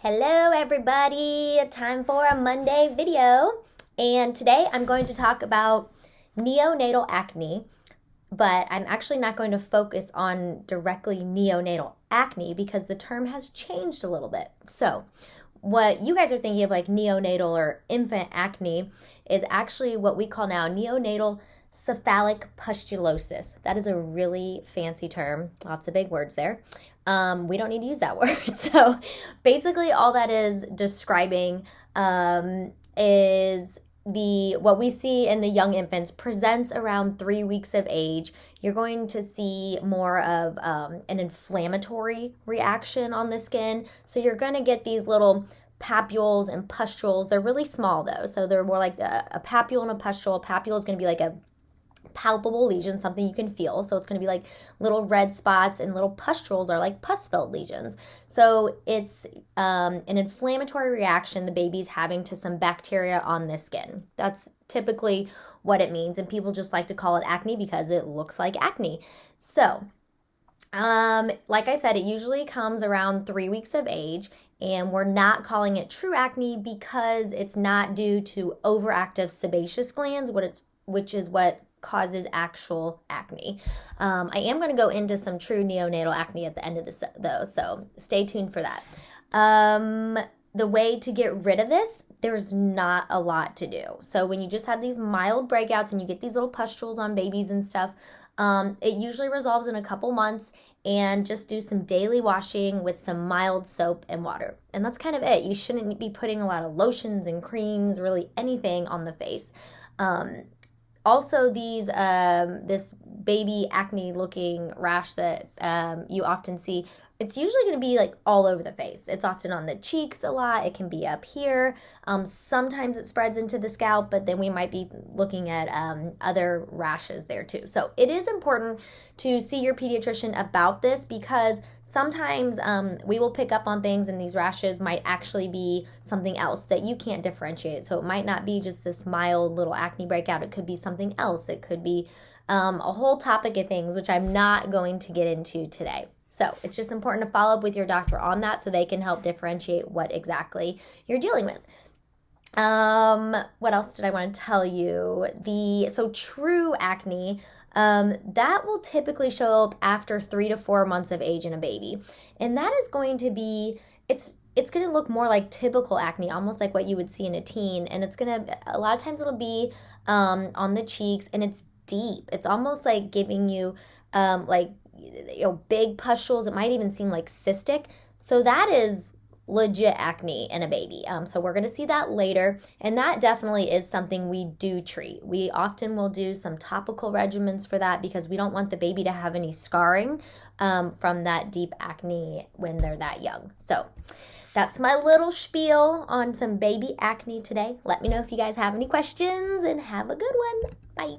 Hello everybody, time for a Monday video, and today I'm going to talk about neonatal acne, but I'm actually not going to focus on directly neonatal acne because the term has changed a little bit. So what you guys are thinking of like neonatal or infant acne is actually what we call now neonatal cephalic pustulosis. That is a really fancy term, lots of big words there. We don't need to use that word. So basically all that is describing is what we see in the young infants presents around 3 weeks of age. You're going to see more of an inflammatory reaction on the skin. So you're going to get these little papules and pustules. They're really small though. So they're more like a papule and a pustule. A papule is going to be like a palpable lesion, something you can feel. So it's going to be like little red spots, and little pustules are like pus-filled lesions. So it's an inflammatory reaction the baby's having to some bacteria on the skin. That's typically what it means, and people just like to call it acne because it looks like acne. So like I said, it usually comes around 3 weeks of age, and we're not calling it true acne because it's not due to overactive sebaceous glands, which is what causes actual acne. I am going to go into some true neonatal acne at the end of this though, so stay tuned for that. The way to get rid of this, there's not a lot to do. So when you just have these mild breakouts and you get these little pustules on babies and stuff, it usually resolves in a couple months, and just do some daily washing with some mild soap and water. And that's kind of it. You shouldn't be putting a lot of lotions and creams, really anything on the face. Also, this baby acne looking rash that you often see, it's usually going to be like all over the face. It's often on the cheeks a lot. It can be up here. Sometimes it spreads into the scalp, but then we might be looking at other rashes there too. So it is important to see your pediatrician about this, because sometimes we will pick up on things and these rashes might actually be something else that you can't differentiate. So it might not be just this mild little acne breakout. It could be something else. It could be a whole topic of things, which I'm not going to get into today. So it's just important to follow up with your doctor on that so they can help differentiate what exactly you're dealing with. What else did I want to tell you? So true acne, that will typically show up after 3 to 4 months of age in a baby. And that is going to be, it's going to look more like typical acne, almost like what you would see in a teen. And it's going to, a lot of times it'll be on the cheeks, and it's deep. It's almost like giving you big pustules. It might even seem like cystic. So that is legit acne in a baby. So we're going to see that later, and that definitely is something we do treat. We often will do some topical regimens for that because we don't want the baby to have any scarring from that deep acne when they're that young. So that's my little spiel on some baby acne today. Let me know if you guys have any questions, and have a good one. Bye.